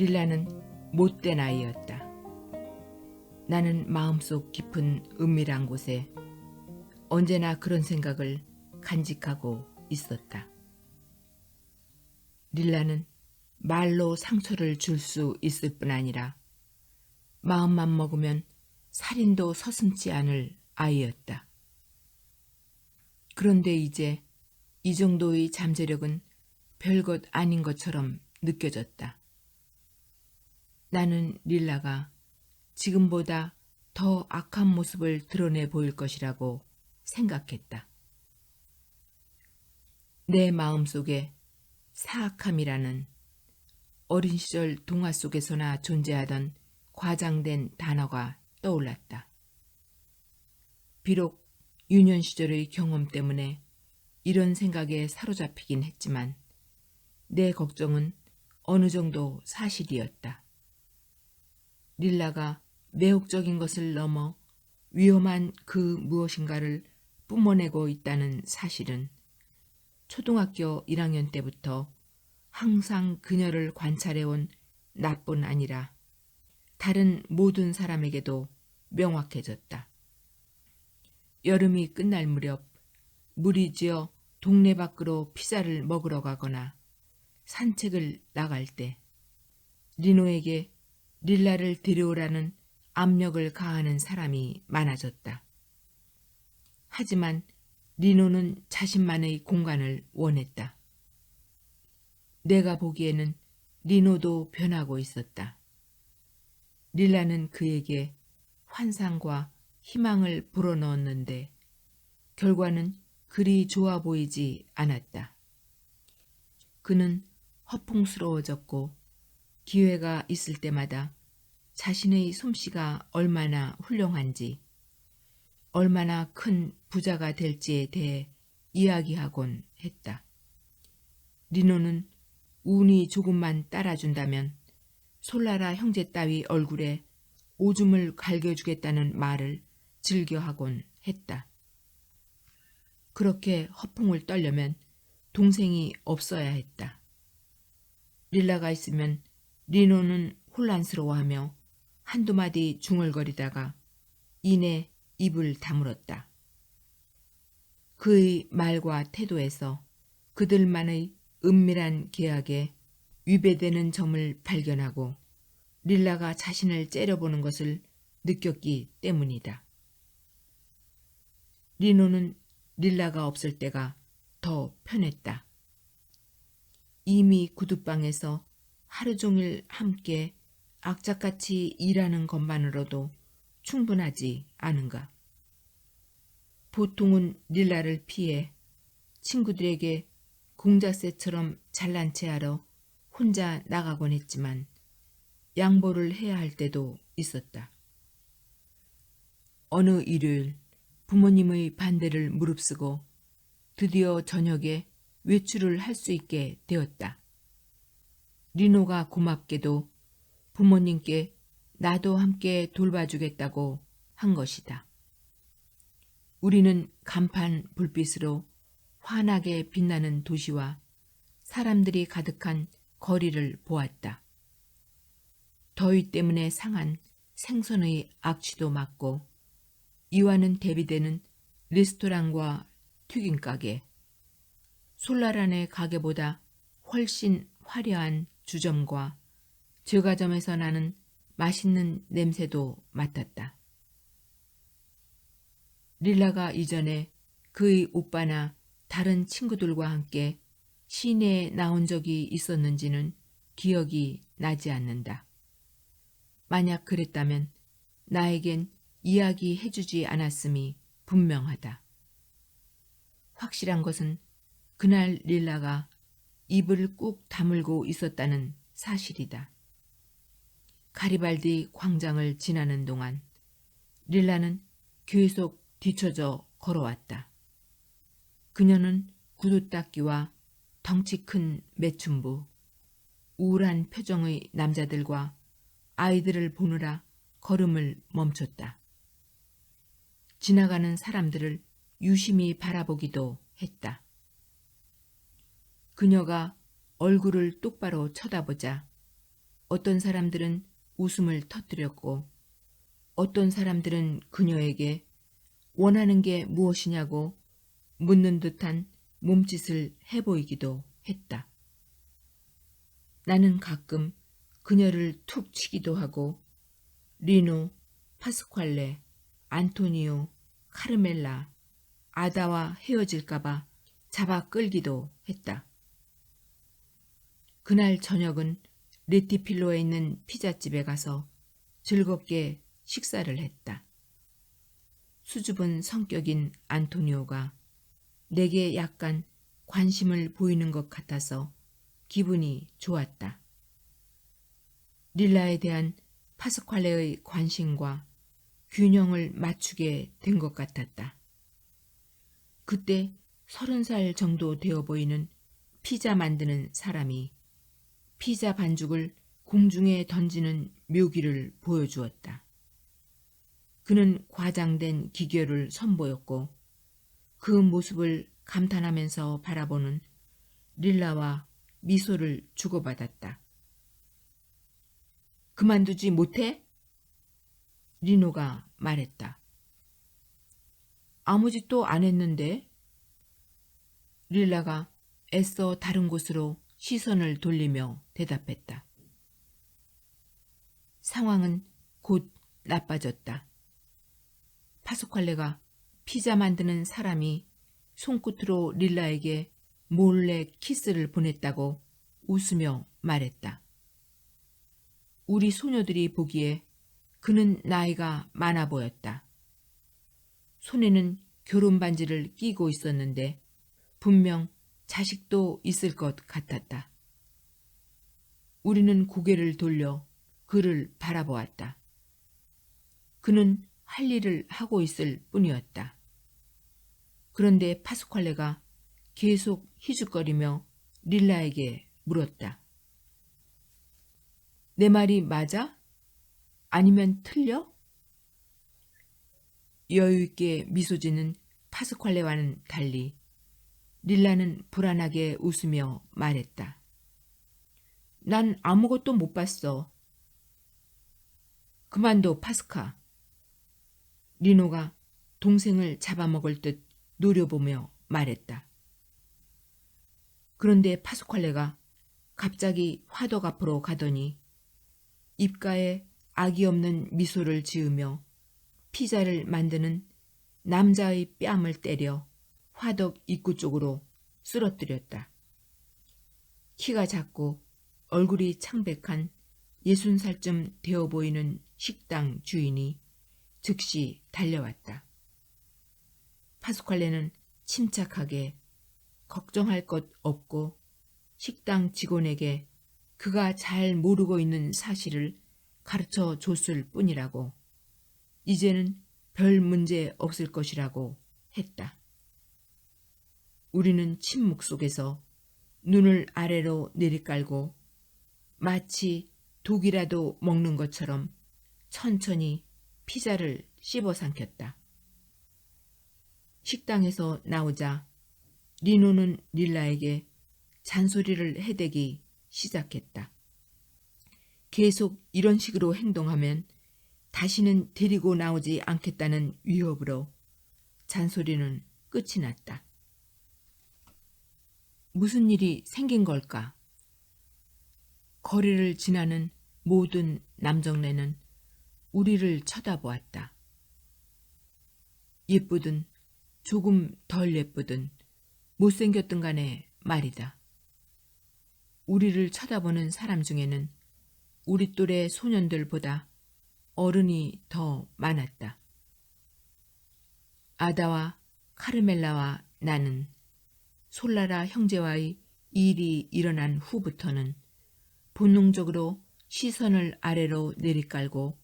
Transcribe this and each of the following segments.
릴라는 못된 아이였다. 나는 마음속 깊은 은밀한 곳에 언제나 그런 생각을 간직하고 있었다. 릴라는 말로 상처를 줄 수 있을 뿐 아니라 마음만 먹으면 살인도 서슴지 않을 아이였다. 그런데 이제 이 정도의 잠재력은 별것 아닌 것처럼 느껴졌다. 나는 릴라가 지금보다 더 악한 모습을 드러내 보일 것이라고 생각했다. 내 마음속에 사악함이라는 어린 시절 동화 속에서나 존재하던 과장된 단어가 떠올랐다. 비록 유년 시절의 경험 때문에 이런 생각에 사로잡히긴 했지만 내 걱정은 어느 정도 사실이었다. 릴라가 매혹적인 것을 넘어 위험한 그 무엇인가를 뿜어내고 있다는 사실은 초등학교 1학년 때부터 항상 그녀를 관찰해온 나뿐 아니라 다른 모든 사람에게도 명확해졌다. 여름이 끝날 무렵 무리지어 동네 밖으로 피자를 먹으러 가거나 산책을 나갈 때 리노에게 릴라를 데려오라는 압력을 가하는 사람이 많아졌다. 하지만 리노는 자신만의 공간을 원했다. 내가 보기에는 리노도 변하고 있었다. 릴라는 그에게 환상과 희망을 불어넣었는데 결과는 그리 좋아 보이지 않았다. 그는 허풍스러워졌고 기회가 있을 때마다 자신의 솜씨가 얼마나 훌륭한지, 얼마나 큰 부자가 될지에 대해 이야기하곤 했다. 리노는 운이 조금만 따라준다면 솔라라 형제 따위 얼굴에 오줌을 갈겨주겠다는 말을 즐겨하곤 했다. 그렇게 허풍을 떨려면 동생이 없어야 했다. 릴라가 있으면 리노는 혼란스러워하며 한두 마디 중얼거리다가 이내 입을 다물었다. 그의 말과 태도에서 그들만의 은밀한 계약에 위배되는 점을 발견하고 릴라가 자신을 째려보는 것을 느꼈기 때문이다. 리노는 릴라가 없을 때가 더 편했다. 이미 구두방에서 하루 종일 함께 악착같이 일하는 것만으로도 충분하지 않은가. 보통은 릴라를 피해 친구들에게 공자새처럼 잘난 체하러 혼자 나가곤 했지만 양보를 해야 할 때도 있었다. 어느 일요일 부모님의 반대를 무릅쓰고 드디어 저녁에 외출을 할 수 있게 되었다. 리노가 고맙게도 부모님께 나도 함께 돌봐주겠다고 한 것이다. 우리는 간판 불빛으로 환하게 빛나는 도시와 사람들이 가득한 거리를 보았다. 더위 때문에 상한 생선의 악취도 맡고 이와는 대비되는 레스토랑과 튀김가게, 솔라란의 가게보다 훨씬 화려한 주점과 제과점에서 나는 맛있는 냄새도 맡았다. 릴라가 이전에 그의 오빠나 다른 친구들과 함께 시내에 나온 적이 있었는지는 기억이 나지 않는다. 만약 그랬다면 나에겐 이야기해주지 않았음이 분명하다. 확실한 것은 그날 릴라가 입을 꾹 다물고 있었다는 사실이다. 가리발디 광장을 지나는 동안 릴라는 계속 뒤처져 걸어왔다. 그녀는 구두닦이와 덩치 큰 매춘부, 우울한 표정의 남자들과 아이들을 보느라 걸음을 멈췄다. 지나가는 사람들을 유심히 바라보기도 했다. 그녀가 얼굴을 똑바로 쳐다보자 어떤 사람들은 웃음을 터뜨렸고 어떤 사람들은 그녀에게 원하는 게 무엇이냐고 묻는 듯한 몸짓을 해보이기도 했다. 나는 가끔 그녀를 툭 치기도 하고 리노, 파스퀄레, 안토니오, 카르멜라, 아다와 헤어질까봐 잡아 끌기도 했다. 그날 저녁은 레티필로에 있는 피자집에 가서 즐겁게 식사를 했다. 수줍은 성격인 안토니오가 내게 약간 관심을 보이는 것 같아서 기분이 좋았다. 릴라에 대한 파스퀄레의 관심과 균형을 맞추게 된 것 같았다. 그때 30살 정도 되어 보이는 피자 만드는 사람이 피자 반죽을 공중에 던지는 묘기를 보여주었다. 그는 과장된 기교를 선보였고 그 모습을 감탄하면서 바라보는 릴라와 미소를 주고받았다. 그만두지 못해? 리노가 말했다. 아무 짓도 안 했는데? 릴라가 애써 다른 곳으로 시선을 돌리며 대답했다. 상황은 곧 나빠졌다. 파스퀄레가 피자 만드는 사람이 손끝으로 릴라에게 몰래 키스를 보냈다고 웃으며 말했다. 우리 소녀들이 보기에 그는 나이가 많아 보였다. 손에는 결혼 반지를 끼고 있었는데 분명 자식도 있을 것 같았다. 우리는 고개를 돌려 그를 바라보았다. 그는 할 일을 하고 있을 뿐이었다. 그런데 파스퀄레가 계속 희죽거리며 릴라에게 물었다. 내 말이 맞아? 아니면 틀려? 여유있게 미소 짓는 파스퀄레와는 달리 릴라는 불안하게 웃으며 말했다. 난 아무것도 못 봤어. 그만둬, 파스카. 리노가 동생을 잡아먹을 듯 노려보며 말했다. 그런데 파스퀄레가 갑자기 화덕 앞으로 가더니 입가에 악이 없는 미소를 지으며 피자를 만드는 남자의 뺨을 때려 화덕 입구 쪽으로 쓰러뜨렸다. 키가 작고 얼굴이 창백한 60살쯤 되어 보이는 식당 주인이 즉시 달려왔다. 파스퀄레는 침착하게 걱정할 것 없고 식당 직원에게 그가 잘 모르고 있는 사실을 가르쳐 줬을 뿐이라고, 이제는 별 문제 없을 것이라고 했다. 우리는 침묵 속에서 눈을 아래로 내리깔고 마치 독이라도 먹는 것처럼 천천히 피자를 씹어 삼켰다. 식당에서 나오자 리노는 릴라에게 잔소리를 해대기 시작했다. 계속 이런 식으로 행동하면 다시는 데리고 나오지 않겠다는 위협으로 잔소리는 끝이 났다. 무슨 일이 생긴 걸까? 거리를 지나는 모든 남정네는 우리를 쳐다보았다. 예쁘든 조금 덜 예쁘든 못생겼든 간에 말이다. 우리를 쳐다보는 사람 중에는 우리 또래 소년들보다 어른이 더 많았다. 아다와 카르멜라와 나는 솔라라 형제와의 일이 일어난 후부터는 본능적으로 시선을 아래로 내리깔고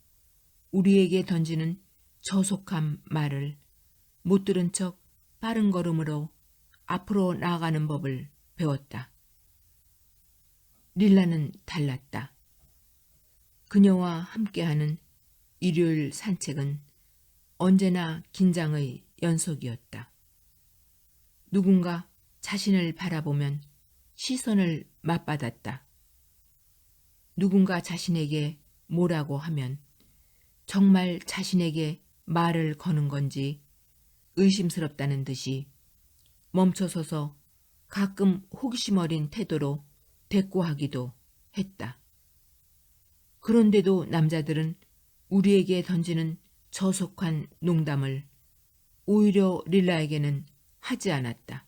우리에게 던지는 저속한 말을 못 들은 척 빠른 걸음으로 앞으로 나아가는 법을 배웠다. 릴라는 달랐다. 그녀와 함께하는 일요일 산책은 언제나 긴장의 연속이었다. 누군가 자신을 바라보면 시선을 맞받았다. 누군가 자신에게 뭐라고 하면 정말 자신에게 말을 거는 건지 의심스럽다는 듯이 멈춰서서 가끔 호기심 어린 태도로 대꾸하기도 했다. 그런데도 남자들은 우리에게 던지는 저속한 농담을 오히려 릴라에게는 하지 않았다.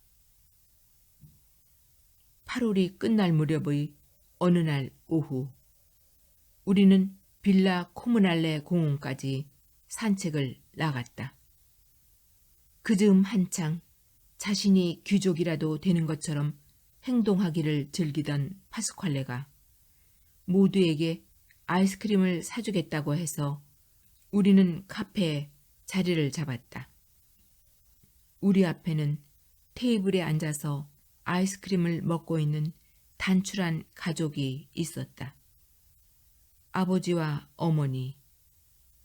8월이 끝날 무렵의 어느 날 오후, 우리는 빌라 코무날레 공원까지 산책을 나갔다. 그즈음 한창 자신이 귀족이라도 되는 것처럼 행동하기를 즐기던 파스칼레가 모두에게 아이스크림을 사주겠다고 해서 우리는 카페에 자리를 잡았다. 우리 앞에는 테이블에 앉아서 아이스크림을 먹고 있는 단출한 가족이 있었다. 아버지와 어머니,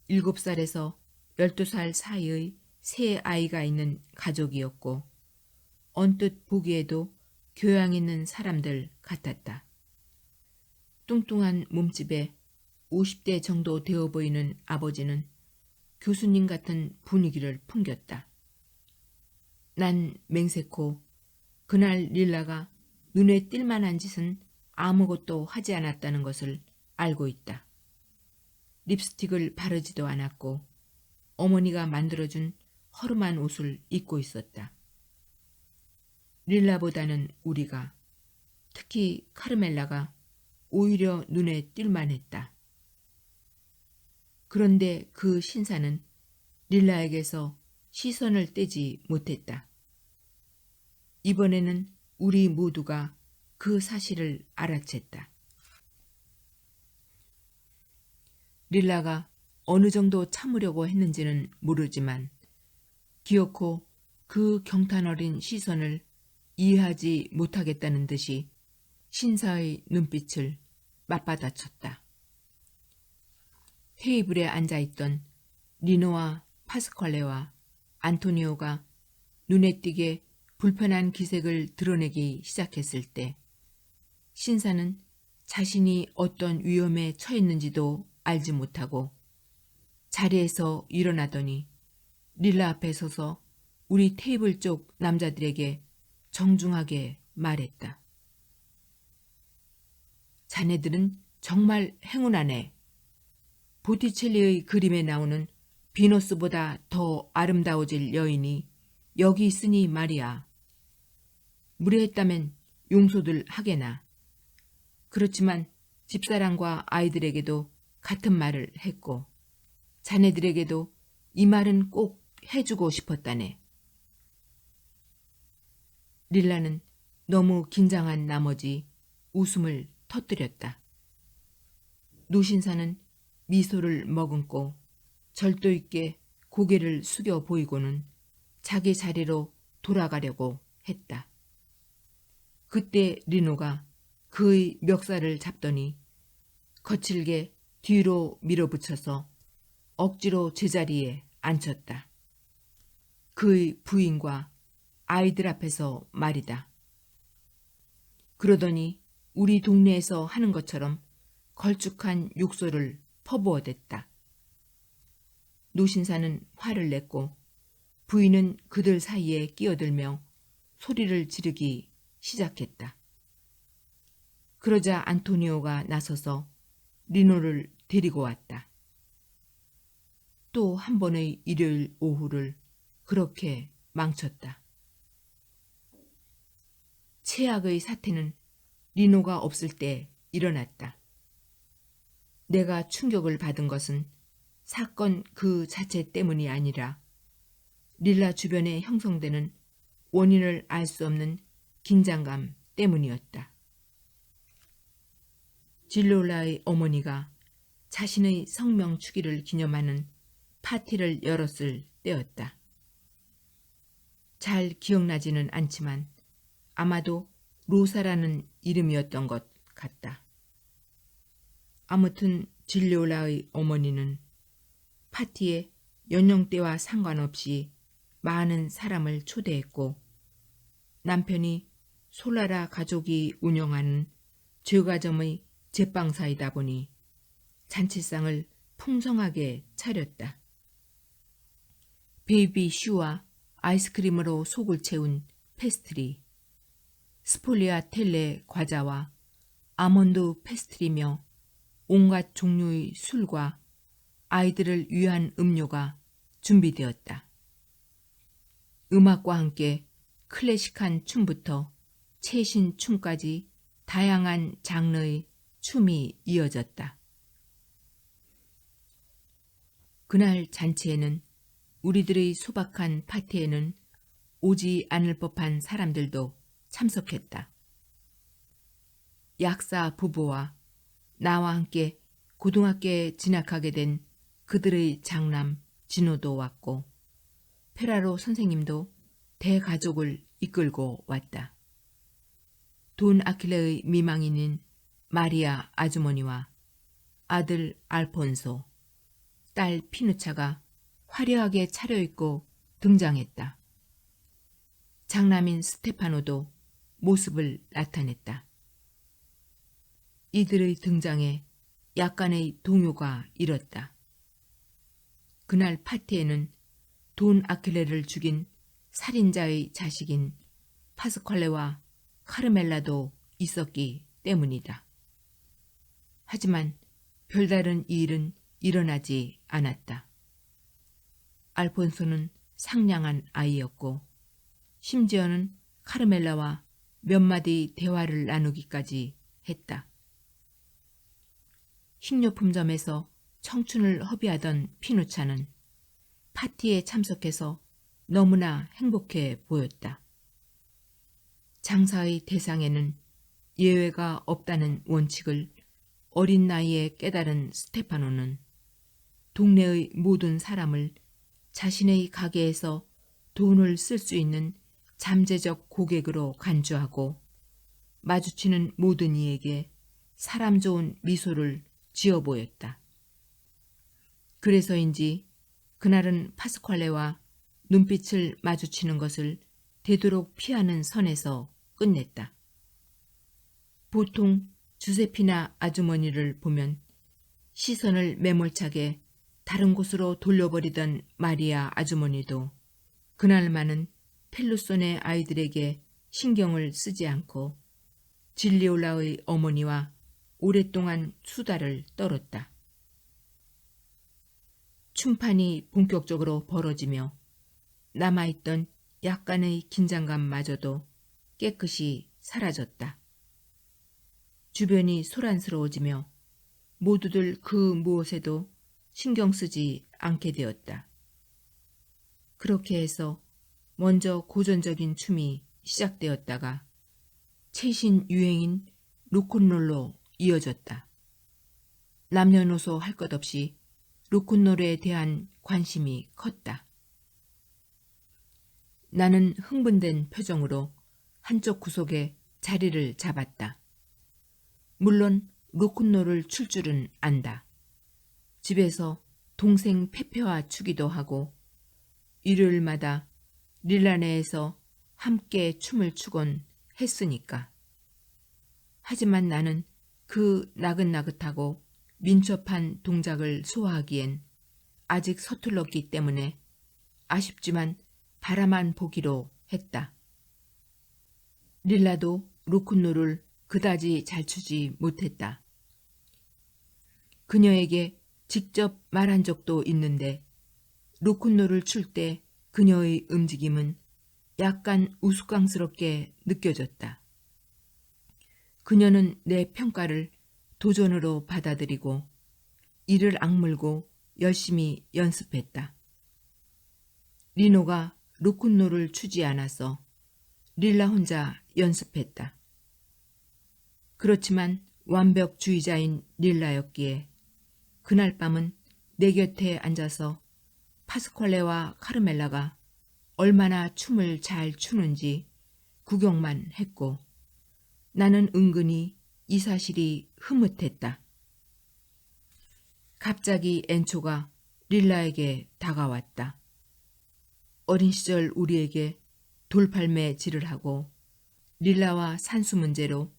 7살에서 12살 사이의 세 아이가 있는 가족이었고 언뜻 보기에도 교양 있는 사람들 같았다. 뚱뚱한 몸집에 50대 정도 되어 보이는 아버지는 교수님 같은 분위기를 풍겼다. 난 맹세코 그날 릴라가 눈에 띌 만한 짓은 아무것도 하지 않았다는 것을 알고 있다. 립스틱을 바르지도 않았고 어머니가 만들어준 허름한 옷을 입고 있었다. 릴라보다는 우리가, 특히 카르멜라가 오히려 눈에 띌만 했다. 그런데 그 신사는 릴라에게서 시선을 떼지 못했다. 이번에는 우리 모두가 그 사실을 알아챘다. 릴라가 어느 정도 참으려고 했는지는 모르지만 기어코 그 경탄 어린 시선을 이해하지 못하겠다는 듯이 신사의 눈빛을 맞받아쳤다. 테이블에 앉아있던 리노와 파스칼레와 안토니오가 눈에 띄게 불편한 기색을 드러내기 시작했을 때 신사는 자신이 어떤 위험에 처했는지도 알지 못하고 자리에서 일어나더니 릴라 앞에 서서 우리 테이블 쪽 남자들에게 정중하게 말했다. 자네들은 정말 행운하네. 보티첼리의 그림에 나오는 비너스보다 더 아름다워질 여인이 여기 있으니 말이야. 무례했다면 용서들 하게나. 그렇지만 집사람과 아이들에게도 같은 말을 했고 자네들에게도 이 말은 꼭 해주고 싶었다네. 릴라는 너무 긴장한 나머지 웃음을 터뜨렸다. 노신사는 미소를 머금고 절도 있게 고개를 숙여 보이고는 자기 자리로 돌아가려고 했다. 그때 리노가 그의 멱살을 잡더니 거칠게 뒤로 밀어붙여서 억지로 제자리에 앉혔다. 그의 부인과 아이들 앞에서 말이다. 그러더니 우리 동네에서 하는 것처럼 걸쭉한 욕설을 퍼부어댔다. 노신사는 화를 냈고 부인은 그들 사이에 끼어들며 소리를 지르기 시작했다. 그러자 안토니오가 나서서 리노를 데리고 왔다. 또 한 번의 일요일 오후를 그렇게 망쳤다. 최악의 사태는 리노가 없을 때 일어났다. 내가 충격을 받은 것은 사건 그 자체 때문이 아니라 릴라 주변에 형성되는 원인을 알 수 없는 긴장감 때문이었다. 질롤라의 어머니가 자신의 성명 축일을 기념하는 파티를 열었을 때였다. 잘 기억나지는 않지만 아마도 로사라는 이름이었던 것 같다. 아무튼 질롤라의 어머니는 파티에 연령대와 상관없이 많은 사람을 초대했고 남편이 솔라라 가족이 운영하는 제과점의 제빵사이다 보니 잔치상을 풍성하게 차렸다. 베이비 슈와 아이스크림으로 속을 채운 페스트리, 스폴리아텔레 과자와 아몬드 페스트리며 온갖 종류의 술과 아이들을 위한 음료가 준비되었다. 음악과 함께 클래식한 춤부터 최신 춤까지 다양한 장르의 춤이 이어졌다. 그날 잔치에는 우리들의 소박한 파티에는 오지 않을 법한 사람들도 참석했다. 약사 부부와 나와 함께 고등학교에 진학하게 된 그들의 장남 진호도 왔고 페라로 선생님도 대가족을 이끌고 왔다. 돈 아킬레의 미망인인 마리아 아주머니와 아들 알폰소, 딸 피누차가 화려하게 차려입고 등장했다. 장남인 스테파노도 모습을 나타냈다. 이들의 등장에 약간의 동요가 일었다. 그날 파티에는 돈 아킬레를 죽인 살인자의 자식인 파스퀄레와 카르멜라도 있었기 때문이다. 하지만 별다른 일은 일어나지 않았다. 알폰소는 상냥한 아이였고 심지어는 카르멜라와 몇 마디 대화를 나누기까지 했다. 식료품점에서 청춘을 허비하던 피누차는 파티에 참석해서 너무나 행복해 보였다. 장사의 대상에는 예외가 없다는 원칙을 어린 나이에 깨달은 스테파노는 동네의 모든 사람을 자신의 가게에서 돈을 쓸 수 있는 잠재적 고객으로 간주하고 마주치는 모든 이에게 사람 좋은 미소를 지어 보였다. 그래서인지 그날은 파스퀄레와 눈빛을 마주치는 것을 되도록 피하는 선에서 끝냈다. 보통 주세피나 아주머니를 보면 시선을 매몰차게 다른 곳으로 돌려버리던 마리아 아주머니도 그날만은 펠루손의 아이들에게 신경을 쓰지 않고 질리올라의 어머니와 오랫동안 수다를 떨었다. 춤판이 본격적으로 벌어지며 남아있던 약간의 긴장감마저도 깨끗이 사라졌다. 주변이 소란스러워지며 모두들 그 무엇에도 신경 쓰지 않게 되었다. 그렇게 해서 먼저 고전적인 춤이 시작되었다가 최신 유행인 로큰롤로 이어졌다. 남녀노소 할 것 없이 로큰롤에 대한 관심이 컸다. 나는 흥분된 표정으로 한쪽 구석에 자리를 잡았다. 물론 로큰롤을 출 줄은 안다. 집에서 동생 페페와 추기도 하고 일요일마다 릴라네에서 함께 춤을 추곤 했으니까. 하지만 나는 그 나긋나긋하고 민첩한 동작을 소화하기엔 아직 서툴렀기 때문에 아쉽지만 바라만 보기로 했다. 릴라도 로큰롤을 그다지 잘 추지 못했다. 그녀에게 직접 말한 적도 있는데 로큰롤을 출 때 그녀의 움직임은 약간 우스꽝스럽게 느껴졌다. 그녀는 내 평가를 도전으로 받아들이고 이를 악물고 열심히 연습했다. 리노가 로큰롤을 추지 않아서 릴라 혼자 연습했다. 그렇지만 완벽주의자인 릴라였기에 그날 밤은 내 곁에 앉아서 파스퀄레와 카르멜라가 얼마나 춤을 잘 추는지 구경만 했고 나는 은근히 이 사실이 흐뭇했다. 갑자기 엔초가 릴라에게 다가왔다. 어린 시절 우리에게 돌팔매질을 하고 릴라와 산수 문제로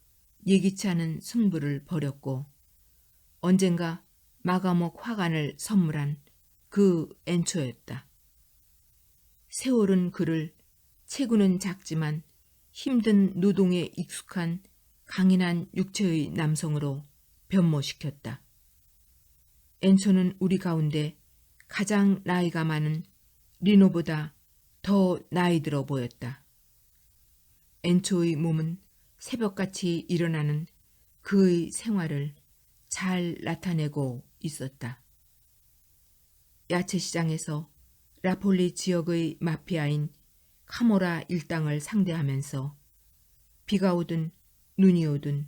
예기치 않은 승부를 벌였고 언젠가 마감옥 화관을 선물한 그 엔초였다. 세월은 그를 체구는 작지만 힘든 노동에 익숙한 강인한 육체의 남성으로 변모시켰다. 엔초는 우리 가운데 가장 나이가 많은 리노보다 더 나이 들어 보였다. 엔초의 몸은 새벽같이 일어나는 그의 생활을 잘 나타내고 있었다. 야채시장에서 라폴리 지역의 마피아인 카모라 일당을 상대하면서 비가 오든 눈이 오든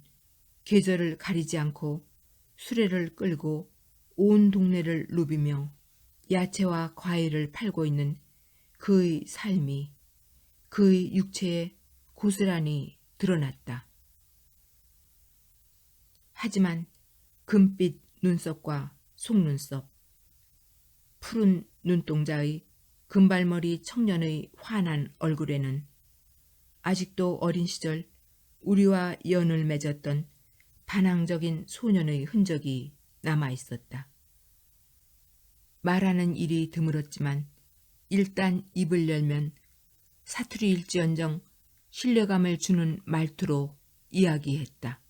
계절을 가리지 않고 수레를 끌고 온 동네를 누비며 야채와 과일을 팔고 있는 그의 삶이 그의 육체에 고스란히 드러났다. 하지만 금빛 눈썹과 속눈썹, 푸른 눈동자의 금발머리 청년의 환한 얼굴에는 아직도 어린 시절 우리와 연을 맺었던 반항적인 소년의 흔적이 남아 있었다. 말하는 일이 드물었지만 일단 입을 열면 사투리일지언정 신뢰감을 주는 말투로 이야기했다.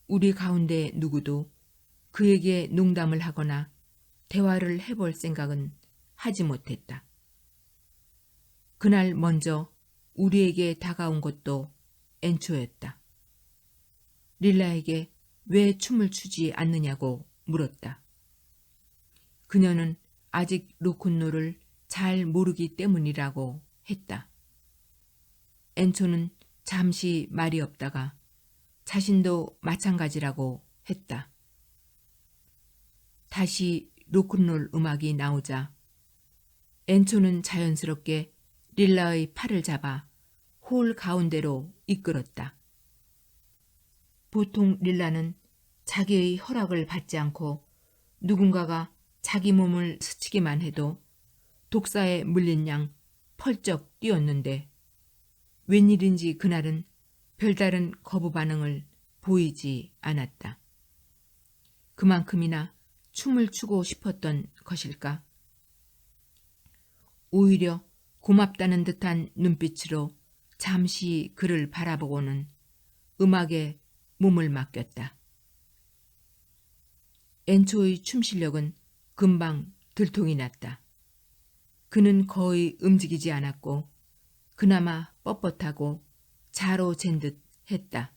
우리 가운데 누구도 그에게 농담을 하거나 대화를 해볼 생각은 하지 못했다. 그날 먼저 우리에게 다가온 것도 엔초였다. 릴라에게 왜 춤을 추지 않느냐고 물었다. 그녀는 아직 로큰롤을 잘 모르기 때문이라고 했다. 엔초는 잠시 말이 없다가 자신도 마찬가지라고 했다. 다시 로큰롤 음악이 나오자 엔초는 자연스럽게 릴라의 팔을 잡아 홀 가운데로 이끌었다. 보통 릴라는 자기의 허락을 받지 않고 누군가가 자기 몸을 스치기만 해도 독사에 물린 양 펄쩍 뛰었는데 웬일인지 그날은 별다른 거부 반응을 보이지 않았다. 그만큼이나 춤을 추고 싶었던 것일까? 오히려 고맙다는 듯한 눈빛으로 잠시 그를 바라보고는 음악에 몸을 맡겼다. 엔초의 춤 실력은 금방 들통이 났다. 그는 거의 움직이지 않았고 그나마 뻣뻣하고 자로 잰 듯 했다.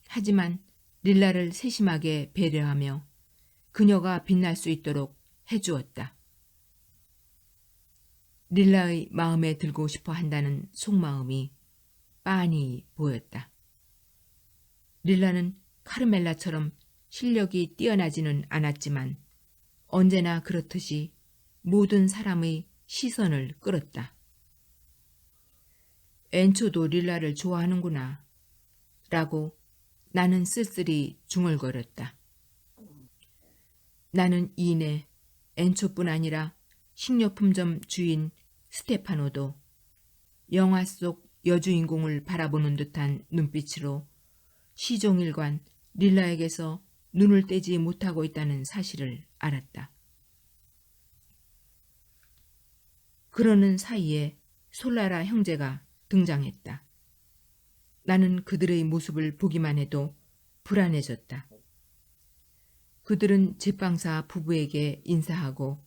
하지만 릴라를 세심하게 배려하며 그녀가 빛날 수 있도록 해주었다. 릴라의 마음에 들고 싶어 한다는 속마음이 빤히 보였다. 릴라는 카르멜라처럼 실력이 뛰어나지는 않았지만 언제나 그렇듯이 모든 사람의 시선을 끌었다. 엔초도 릴라를 좋아하는구나 라고 나는 쓸쓸히 중얼거렸다. 나는 이내 엔초뿐 아니라 식료품점 주인 스테파노도 영화 속 여주인공을 바라보는 듯한 눈빛으로 시종일관 릴라에게서 눈을 떼지 못하고 있다는 사실을 알았다. 그러는 사이에 솔라라 형제가 등장했다. 나는 그들의 모습을 보기만 해도 불안해졌다. 그들은 제빵사 부부에게 인사하고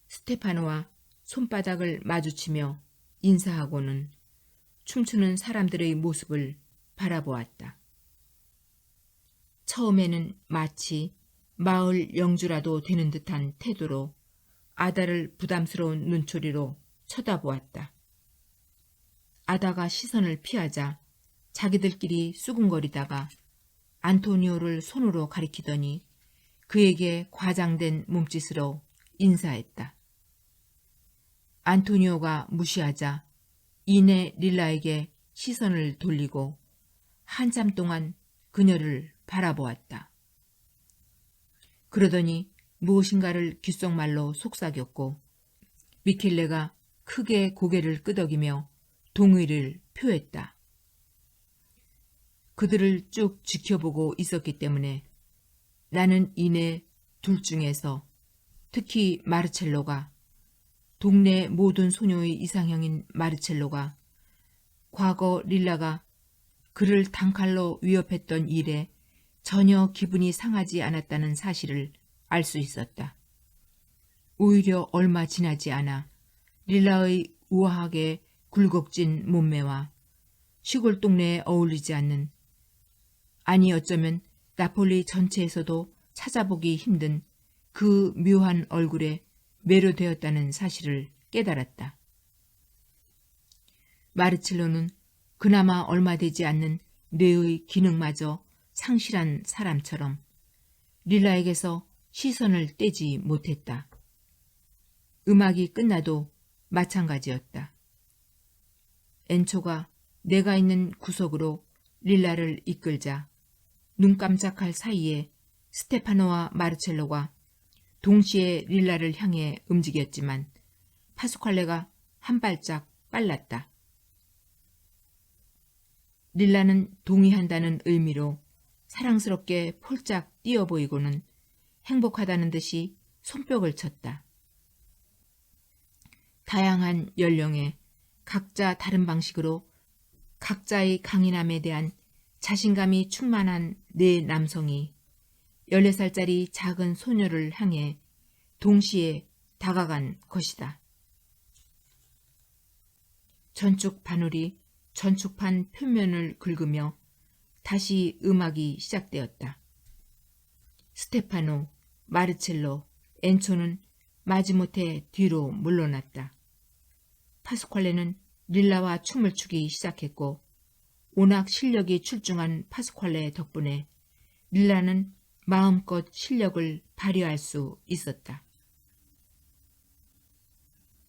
스테파노와 손바닥을 마주치며 인사하고는 춤추는 사람들의 모습을 바라보았다. 처음에는 마치 마을 영주라도 되는 듯한 태도로 아다를 부담스러운 눈초리로 쳐다보았다. 아다가 시선을 피하자 자기들끼리 수군거리다가 안토니오를 손으로 가리키더니 그에게 과장된 몸짓으로 인사했다. 안토니오가 무시하자 이내 릴라에게 시선을 돌리고 한참 동안 그녀를 바라보았다. 그러더니 무엇인가를 귓속말로 속삭였고 미켈레가 크게 고개를 끄덕이며 동의를 표했다. 그들을 쭉 지켜보고 있었기 때문에 나는 이내 둘 중에서, 특히 마르첼로가, 동네 모든 소녀의 이상형인 마르첼로가 과거 릴라가 그를 단칼로 위협했던 일에 전혀 기분이 상하지 않았다는 사실을 알 수 있었다. 오히려 얼마 지나지 않아 릴라의 우아하게 굴곡진 몸매와 시골 동네에 어울리지 않는, 아니 어쩌면 나폴리 전체에서도 찾아보기 힘든 그 묘한 얼굴에 매료되었다는 사실을 깨달았다. 마르첼로는 그나마 얼마 되지 않는 뇌의 기능마저 상실한 사람처럼 릴라에게서 시선을 떼지 못했다. 음악이 끝나도 마찬가지였다. 엔초가 내가 있는 구석으로 릴라를 이끌자 눈 깜짝할 사이에 스테파노와 마르첼로가 동시에 릴라를 향해 움직였지만 파스칼레가 한 발짝 빨랐다. 릴라는 동의한다는 의미로 사랑스럽게 폴짝 뛰어 보이고는 행복하다는 듯이 손뼉을 쳤다. 다양한 연령에 각자 다른 방식으로 각자의 강인함에 대한 자신감이 충만한 네 남성이 14살짜리 작은 소녀를 향해 동시에 다가간 것이다. 전축 바늘이 전축판 표면을 긁으며 다시 음악이 시작되었다. 스테파노, 마르첼로, 엔초는 마지못해 뒤로 물러났다. 파스칼레는 릴라와 춤을 추기 시작했고 워낙 실력이 출중한 파스칼레 덕분에 릴라는 마음껏 실력을 발휘할 수 있었다.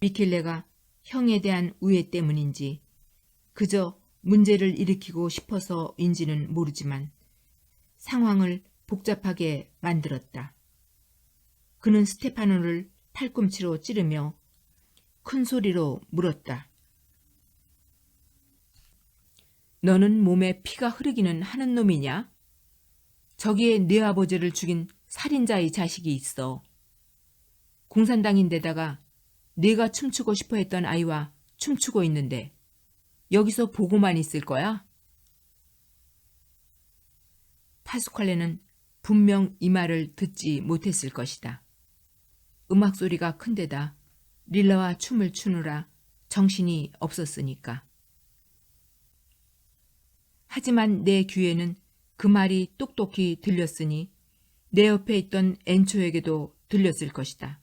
미켈레가 형에 대한 우애 때문인지 그저 문제를 일으키고 싶어서인지는 모르지만 상황을 복잡하게 만들었다. 그는 스테파노를 팔꿈치로 찌르며 큰 소리로 물었다. 너는 몸에 피가 흐르기는 하는 놈이냐? 저기에 네 아버지를 죽인 살인자의 자식이 있어. 공산당인데다가 네가 춤추고 싶어 했던 아이와 춤추고 있는데 여기서 보고만 있을 거야? 파스칼레는 분명 이 말을 듣지 못했을 것이다. 음악 소리가 큰 데다 릴라와 춤을 추느라 정신이 없었으니까. 하지만 내 귀에는 그 말이 똑똑히 들렸으니 내 옆에 있던 엔초에게도 들렸을 것이다.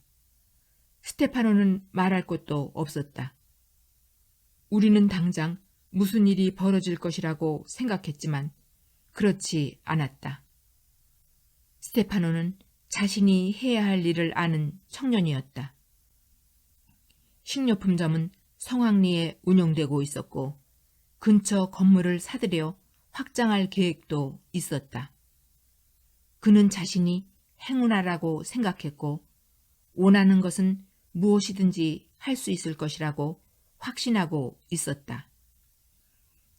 스테파노는 말할 것도 없었다. 우리는 당장 무슨 일이 벌어질 것이라고 생각했지만 그렇지 않았다. 스테파노는 자신이 해야 할 일을 아는 청년이었다. 식료품점은 성황리에 운영되고 있었고 근처 건물을 사들여 확장할 계획도 있었다. 그는 자신이 행운아라고 생각했고 원하는 것은 무엇이든지 할 수 있을 것이라고 확신하고 있었다.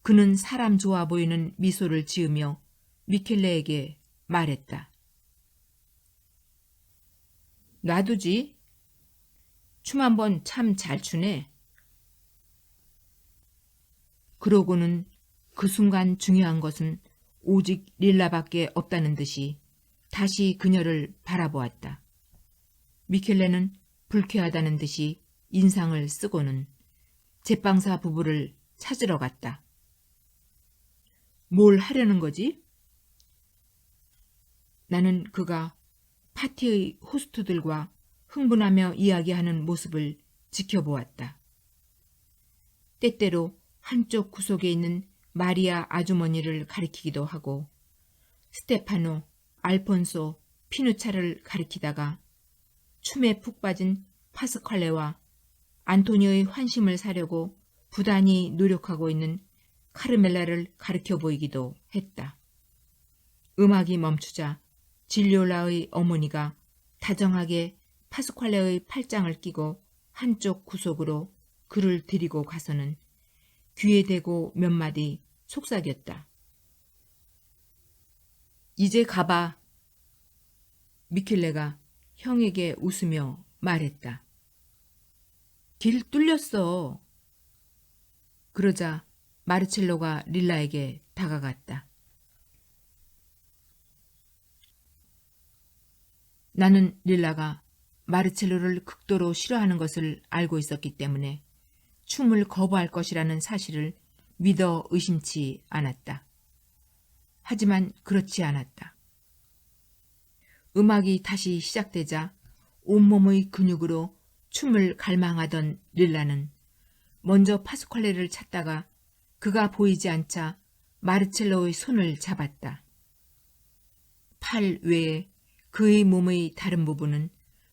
그는 사람 좋아 보이는 미소를 지으며 미켈레에게 말했다. 놔두지? 춤 한번 참 잘 추네. 그러고는 그 순간 중요한 것은 오직 릴라밖에 없다는 듯이 다시 그녀를 바라보았다. 미켈레는 불쾌하다는 듯이 인상을 쓰고는 제빵사 부부를 찾으러 갔다. 뭘 하려는 거지? 나는 그가 파티의 호스트들과 흥분하며 이야기하는 모습을 지켜보았다. 때때로 한쪽 구석에 있는 마리아 아주머니를 가리키기도 하고 스테파노, 알폰소, 피누차를 가리키다가 춤에 푹 빠진 파스칼레와 안토니오의 환심을 사려고 부단히 노력하고 있는 카르멜라를 가리켜 보이기도 했다. 음악이 멈추자 질리올라의 어머니가 다정하게 파스칼레의 팔짱을 끼고 한쪽 구석으로 그를 데리고 가서는 귀에 대고 몇 마디 속삭였다. 이제 가봐. 미켈레가 형에게 웃으며 말했다. 길 뚫렸어. 그러자 마르첼로가 릴라에게 다가갔다. 나는 릴라가 마르첼로를 극도로 싫어하는 것을 알고 있었기 때문에 춤을 거부할 것이라는 사실을 믿어 의심치 않았다. 하지만 그렇지 않았다. 음악이 다시 시작되자 온몸의 근육으로 춤을 갈망하던 릴라는 먼저 파스퀄레를 찾다가 그가 보이지 않자 마르첼로의 손을 잡았다. 팔 외에 그의 몸의 다른 부분은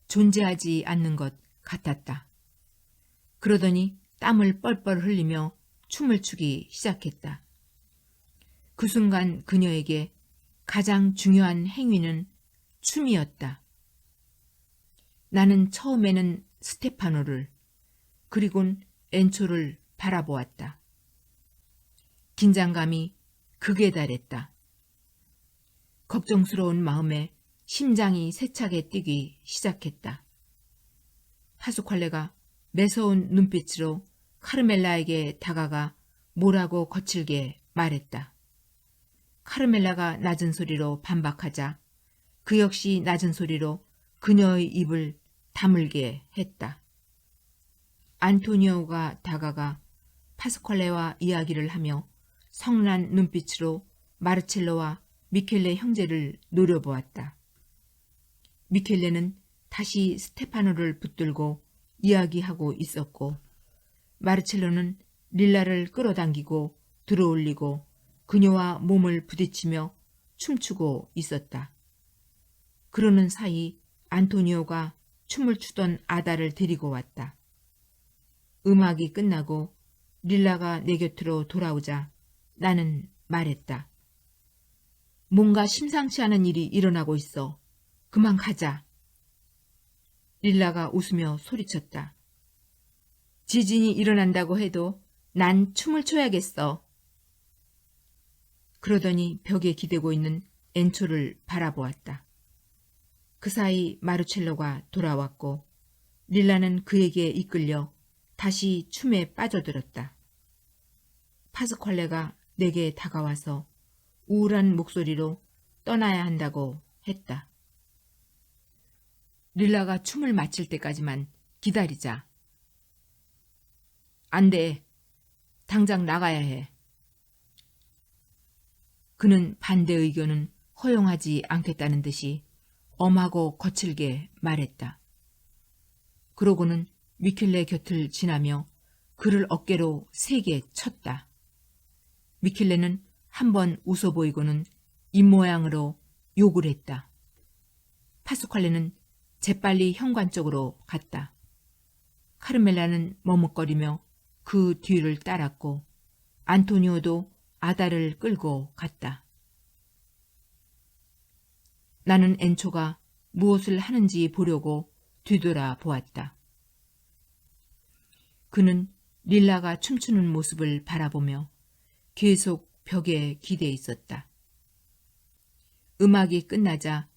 존재하지 않는 것 같았다. 그러더니 땀을 뻘뻘 흘리며 춤을 추기 시작했다. 그 순간 그녀에게 가장 중요한 행위는 춤이었다. 나는 처음에는 스테파노를 그리곤 엔초를 바라보았다. 긴장감이 극에 달했다. 걱정스러운 마음에 심장이 세차게 뛰기 시작했다. 파스퀄레가 매서운 눈빛으로 카르멜라에게 다가가 뭐라고 거칠게 말했다. 카르멜라가 낮은 소리로 반박하자 그 역시 낮은 소리로 그녀의 입을 다물게 했다. 안토니오가 다가가 파스퀄레와 이야기를 하며 성난 눈빛으로 마르첼로와 미켈레 형제를 노려보았다. 미켈레는 다시 스테파노를 붙들고 이야기하고 있었고 마르첼로는 릴라를 끌어당기고 들어올리고 그녀와 몸을 부딪히며 춤추고 있었다. 그러는 사이 안토니오가 춤을 추던 아다를 데리고 왔다. 음악이 끝나고 릴라가 내 곁으로 돌아오자 나는 말했다. 뭔가 심상치 않은 일이 일어나고 있어. 그만 가자. 릴라가 웃으며 소리쳤다. 지진이 일어난다고 해도 난 춤을 춰야겠어. 그러더니 벽에 기대고 있는 엔초를 바라보았다. 그 사이 마르첼로가 돌아왔고 릴라는 그에게 이끌려 다시 춤에 빠져들었다. 파스퀄레가 내게 다가와서 우울한 목소리로 떠나야 한다고 했다. 릴라가 춤을 마칠 때까지만 기다리자. 안 돼. 당장 나가야 해. 그는 반대 의견은 허용하지 않겠다는 듯이 엄하고 거칠게 말했다. 그러고는 미켈레 곁을 지나며 그를 어깨로 세게 쳤다. 미켈레는 한번 웃어 보이고는 입모양으로 욕을 했다. 파스퀄레는 재빨리 현관 쪽으로 갔다. 카르멜라는 머뭇거리며 그 뒤를 따랐고 안토니오도 아다를 끌고 갔다. 나는 엔초가 무엇을 하는지 보려고 뒤돌아 보았다. 그는 릴라가 춤추는 모습을 바라보며 계속 벽에 기대 있었다. 음악이 끝나자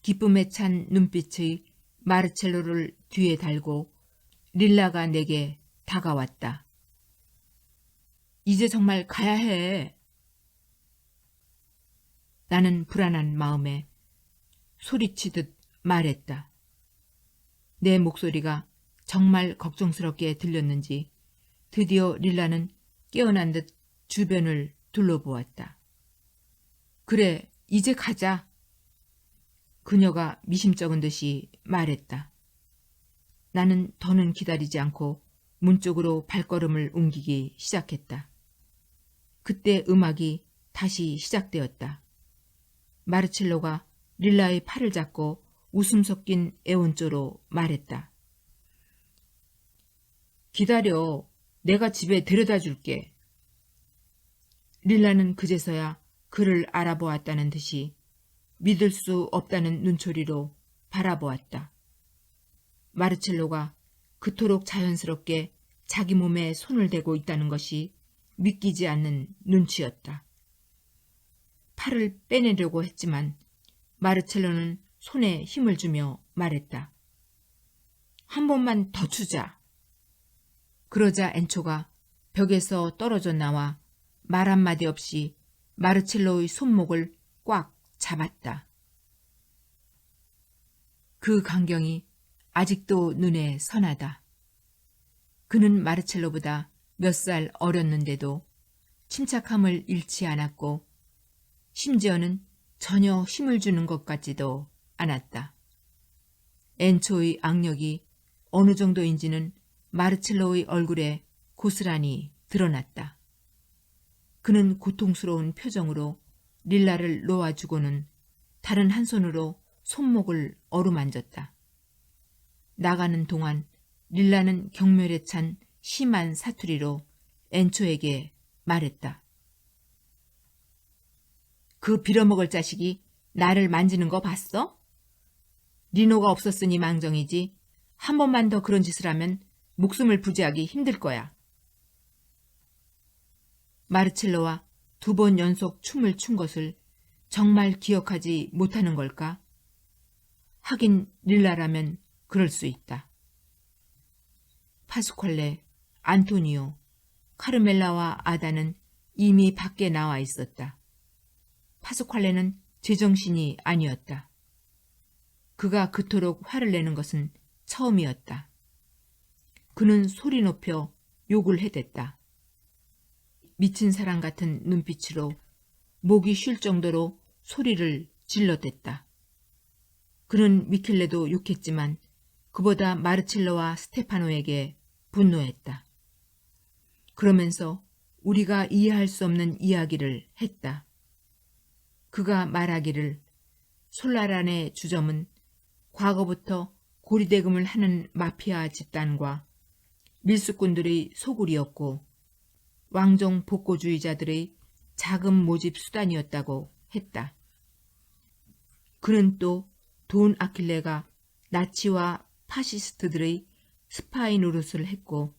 기쁨에 찬 눈빛의 마르첼로를 뒤에 달고 릴라가 내게 다가왔다. 이제 정말 가야 해. 나는 불안한 마음에 소리치듯 말했다. 내 목소리가 정말 걱정스럽게 들렸는지 드디어 릴라는 깨어난 듯 주변을 둘러보았다. 그래, 이제 가자. 그녀가 미심쩍은 듯이 말했다. 나는 더는 기다리지 않고 문 쪽으로 발걸음을 옮기기 시작했다. 그때 음악이 다시 시작되었다. 마르첼로가 릴라의 팔을 잡고 웃음 섞인 애원조로 말했다. 기다려. 내가 집에 데려다 줄게. 릴라는 그제서야 그를 알아보았다는 듯이 믿을 수 없다는 눈초리로 바라보았다. 마르첼로가 그토록 자연스럽게 자기 몸에 손을 대고 있다는 것이 믿기지 않는 눈치였다. 팔을 빼내려고 했지만 마르첼로는 손에 힘을 주며 말했다. 한 번만 더 주자. 그러자 엔초가 벽에서 떨어져 나와 말 한마디 없이 마르첼로의 손목을 꽉 잡았다. 그 광경이 아직도 눈에 선하다. 그는 마르첼로보다 몇 살 어렸는데도 침착함을 잃지 않았고 심지어는 전혀 힘을 주는 것 같지도 않았다. 엔초의 악력이 어느 정도인지는 마르첼로의 얼굴에 고스란히 드러났다. 그는 고통스러운 표정으로 릴라를 놓아주고는 다른 한 손으로 손목을 어루만졌다. 나가는 동안 릴라는 경멸에 찬 심한 사투리로 엔초에게 말했다. 그 빌어먹을 자식이 나를 만지는 거 봤어? 리노가 없었으니 망정이지 한 번만 더 그런 짓을 하면 목숨을 부지하기 힘들 거야. 마르첼로와 2번 연속 춤을 춘 것을 정말 기억하지 못하는 걸까? 하긴 릴라라면 그럴 수 있다. 파스퀄레, 안토니오, 카르멜라와 아다는 이미 밖에 나와 있었다. 파스퀄레는 제정신이 아니었다. 그가 그토록 화를 내는 것은 처음이었다. 그는 소리 높여 욕을 해댔다. 미친 사람 같은 눈빛으로 목이 쉴 정도로 소리를 질러댔다. 그는 미켈레도 욕했지만 그보다 마르첼로와 스테파노에게 분노했다. 그러면서 우리가 이해할 수 없는 이야기를 했다. 그가 말하기를 솔라란의 주점은 과거부터 고리대금을 하는 마피아 집단과 밀수꾼들의 소굴이었고 왕정 복고주의자들의 자금 모집 수단이었다고 했다. 그는 또 돈 아킬레가 나치와 파시스트들의 스파이 노릇을 했고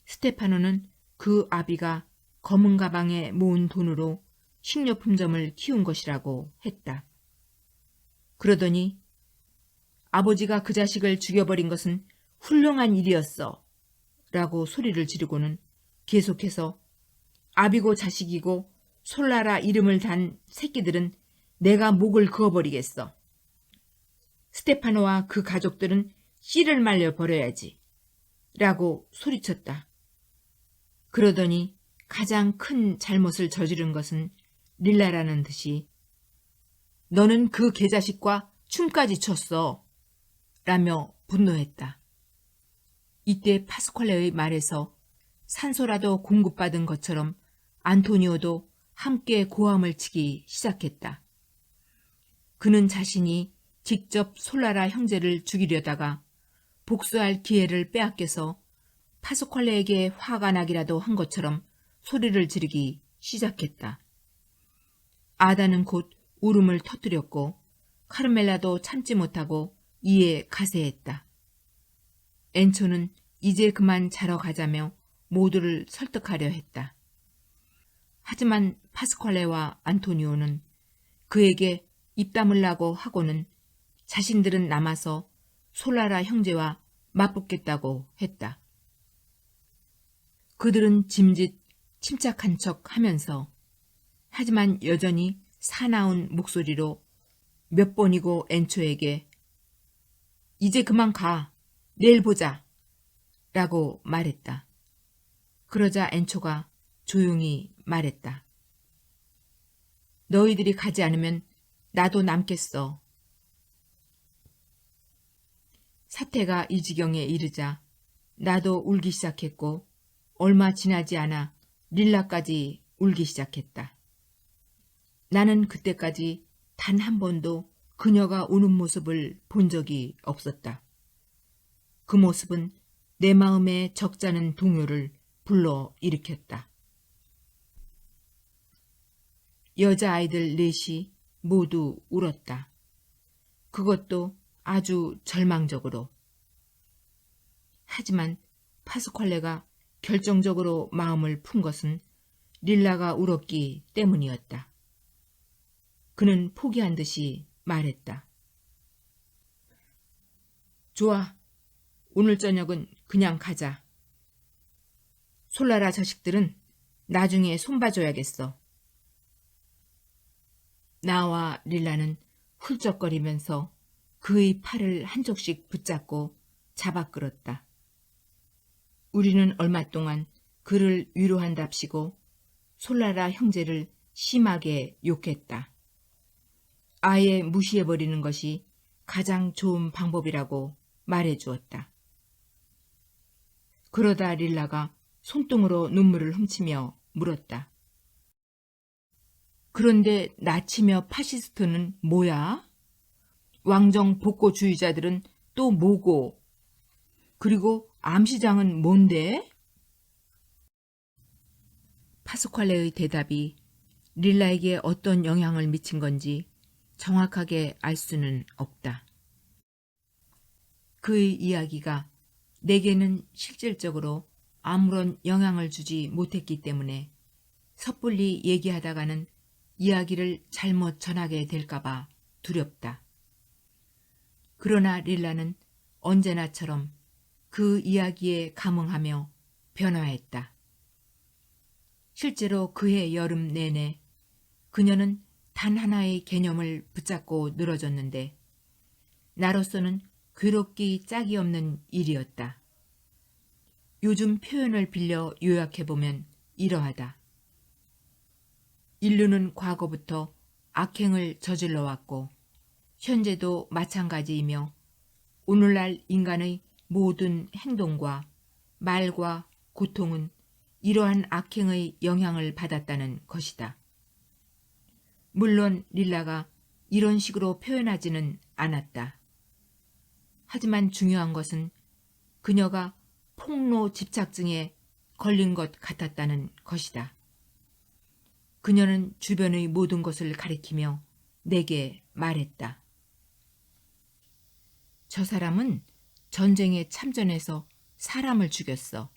스테파노는 그 아비가 검은 가방에 모은 돈으로 식료품점을 키운 것이라고 했다. 그러더니 아버지가 그 자식을 죽여버린 것은 훌륭한 일이었어 라고 소리를 지르고는 계속해서 아비고 자식이고 솔라라 이름을 단 새끼들은 내가 목을 그어버리겠어. 스테파노와 그 가족들은 씨를 말려 버려야지 라고 소리쳤다. 그러더니 가장 큰 잘못을 저지른 것은 릴라라는 듯이 너는 그 개자식과 춤까지 췄어 라며 분노했다. 이때 파스퀄레의 말에서 산소라도 공급받은 것처럼 안토니오도 함께 고함을 치기 시작했다. 그는 자신이 직접 솔라라 형제를 죽이려다가 복수할 기회를 빼앗겨서 파스퀄레에게 화가 나기라도 한 것처럼 소리를 지르기 시작했다. 아다는 곧 울음을 터뜨렸고 카르멜라도 참지 못하고 이에 가세했다. 엔초는 이제 그만 자러 가자며 모두를 설득하려 했다. 하지만 파스퀄레와 안토니오는 그에게 입 다물라고 하고는 자신들은 남아서 솔라라 형제와 맞붙겠다고 했다. 그들은 짐짓 침착한 척 하면서 하지만 여전히 사나운 목소리로 몇 번이고 엔초에게 이제 그만 가. 내일 보자. 라고 말했다. 그러자 엔초가 조용히 말했다. 너희들이 가지 않으면 나도 남겠어. 사태가 이 지경에 이르자 나도 울기 시작했고 얼마 지나지 않아 릴라까지 울기 시작했다. 나는 그때까지 단 한 번도 그녀가 우는 모습을 본 적이 없었다. 그 모습은 내 마음에 적잖은 동요를 불러 일으켰다. 여자아이들 넷이 모두 울었다. 그것도 아주 절망적으로. 하지만 파스퀄레가 결정적으로 마음을 푼 것은 릴라가 울었기 때문이었다. 그는 포기한 듯이 말했다. 좋아. 오늘 저녁은 그냥 가자. 솔라라 자식들은 나중에 손봐줘야겠어. 나와 릴라는 훌쩍거리면서 그의 팔을 한쪽씩 붙잡고 잡아 끌었다. 우리는 얼마 동안 그를 위로한답시고 솔라라 형제를 심하게 욕했다. 아예 무시해버리는 것이 가장 좋은 방법이라고 말해주었다. 그러다 릴라가 손등으로 눈물을 훔치며 물었다. 그런데 나치며 파시스트는 뭐야? 왕정 복고주의자들은 또 뭐고? 그리고 암시장은 뭔데? 파스칼레의 대답이 릴라에게 어떤 영향을 미친 건지 정확하게 알 수는 없다. 그의 이야기가 내게는 실질적으로 아무런 영향을 주지 못했기 때문에 섣불리 얘기하다가는 이야기를 잘못 전하게 될까봐 두렵다. 그러나 릴라는 언제나처럼 그 이야기에 감흥하며 변화했다. 실제로 그해 여름 내내 그녀는 단 하나의 개념을 붙잡고 늘어졌는데 나로서는 괴롭기 짝이 없는 일이었다. 요즘 표현을 빌려 요약해보면 이러하다. 인류는 과거부터 악행을 저질러 왔고 현재도 마찬가지이며 오늘날 인간의 모든 행동과 말과 고통은 이러한 악행의 영향을 받았다는 것이다. 물론 릴라가 이런 식으로 표현하지는 않았다. 하지만 중요한 것은 그녀가 폭로 집착증에 걸린 것 같았다는 것이다. 그녀는 주변의 모든 것을 가리키며 내게 말했다. 저 사람은 전쟁에 참전해서 사람을 죽였어.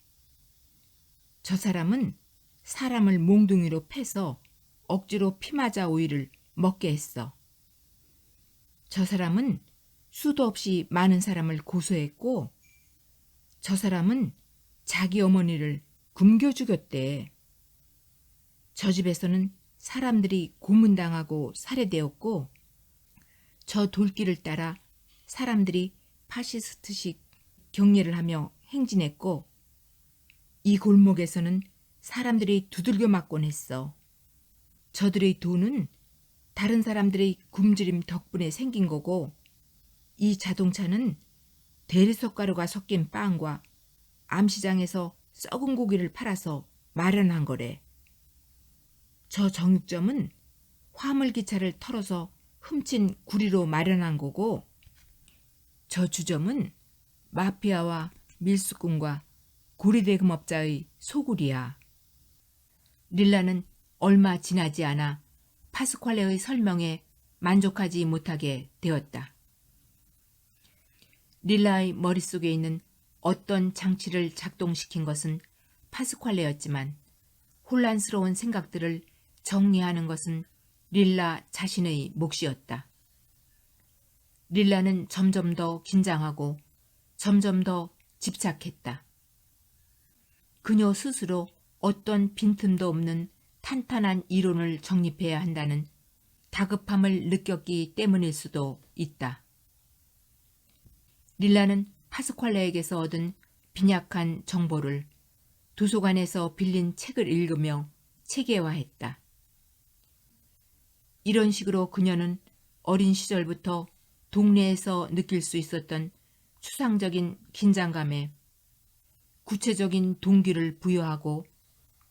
저 사람은 사람을 몽둥이로 패서 억지로 피맞아 오이를 먹게 했어. 저 사람은 수도 없이 많은 사람을 고소했고 저 사람은 자기 어머니를 굶겨 죽였대. 저 집에서는 사람들이 고문당하고 살해되었고 저 돌길을 따라 사람들이 파시스트식 경례를 하며 행진했고 이 골목에서는 사람들이 두들겨 맞곤 했어. 저들의 돈은 다른 사람들의 굶주림 덕분에 생긴 거고 이 자동차는 대리석가루가 섞인 빵과 암시장에서 썩은 고기를 팔아서 마련한 거래. 저 정육점은 화물기차를 털어서 훔친 구리로 마련한 거고 저 주점은 마피아와 밀수꾼과 고리대금업자의 소굴이야. 릴라는 얼마 지나지 않아 파스칼레의 설명에 만족하지 못하게 되었다. 릴라의 머릿속에 있는 어떤 장치를 작동시킨 것은 파스칼레였지만 혼란스러운 생각들을 정리하는 것은 릴라 자신의 몫이었다. 릴라는 점점 더 긴장하고 점점 더 집착했다. 그녀 스스로 어떤 빈틈도 없는 탄탄한 이론을 정립해야 한다는 다급함을 느꼈기 때문일 수도 있다. 릴라는 파스칼레에게서 얻은 빈약한 정보를 도서관에서 빌린 책을 읽으며 체계화했다. 이런 식으로 그녀는 어린 시절부터 동네에서 느낄 수 있었던 추상적인 긴장감에 구체적인 동기를 부여하고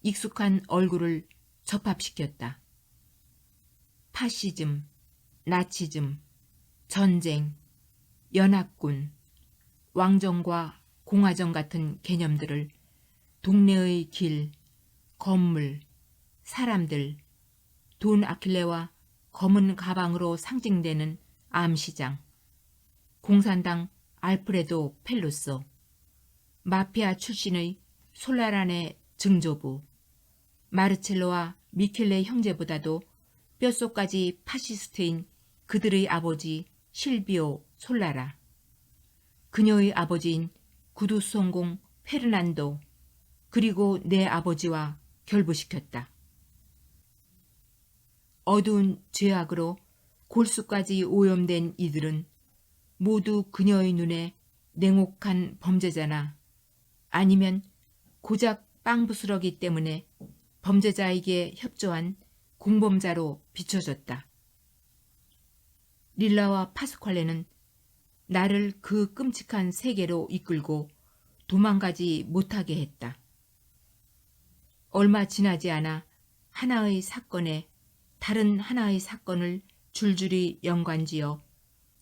익숙한 얼굴을 접합시켰다. 파시즘, 나치즘, 전쟁, 연합군, 왕정과 공화정 같은 개념들을 동네의 길, 건물, 사람들, 돈 아킬레와 검은 가방으로 상징되는 암시장, 공산당 알프레도 펠루소, 마피아 출신의 솔라란의 증조부, 마르첼로와 미켈레 형제보다도 뼛속까지 파시스트인 그들의 아버지 실비오 솔라라. 그녀의 아버지인 구두송공 페르난도, 그리고 내 아버지와 결부시켰다. 어두운 죄악으로 골수까지 오염된 이들은 모두 그녀의 눈에 냉혹한 범죄자나 아니면 고작 빵부스러기 때문에 범죄자에게 협조한 공범자로 비춰졌다. 릴라와 파스칼레는 나를 그 끔찍한 세계로 이끌고 도망가지 못하게 했다. 얼마 지나지 않아 하나의 사건에 다른 하나의 사건을 줄줄이 연관지어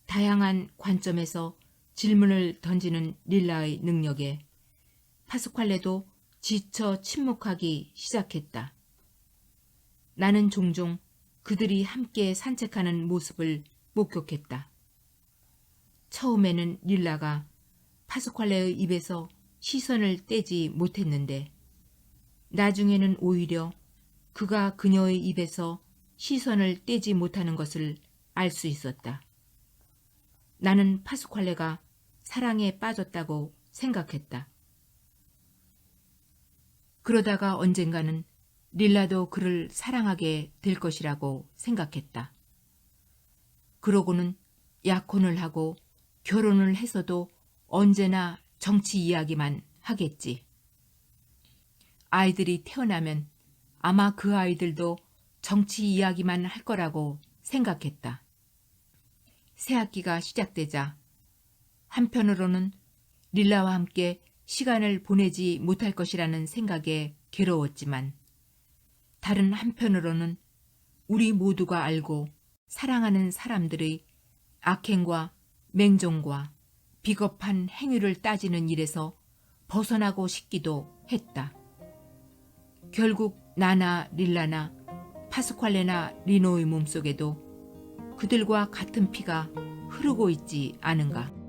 다양한 관점에서 질문을 던지는 릴라의 능력에 파스칼레도 지쳐 침묵하기 시작했다. 나는 종종 그들이 함께 산책하는 모습을 목격했다. 처음에는 릴라가 파스칼레의 입에서 시선을 떼지 못했는데 나중에는 오히려 그가 그녀의 입에서 시선을 떼지 못하는 것을 알 수 있었다. 나는 파스칼레가 사랑에 빠졌다고 생각했다. 그러다가 언젠가는 릴라도 그를 사랑하게 될 것이라고 생각했다. 그러고는 약혼을 하고 결혼을 해서도 언제나 정치 이야기만 하겠지. 아이들이 태어나면 아마 그 아이들도 정치 이야기만 할 거라고 생각했다. 새학기가 시작되자 한편으로는 릴라와 함께 시간을 보내지 못할 것이라는 생각에 괴로웠지만 다른 한편으로는 우리 모두가 알고 사랑하는 사람들의 악행과 맹종과 비겁한 행위를 따지는 일에서 벗어나고 싶기도 했다. 결국 나나 릴라나 파스칼레나 리노의 몸속에도 그들과 같은 피가 흐르고 있지 않은가.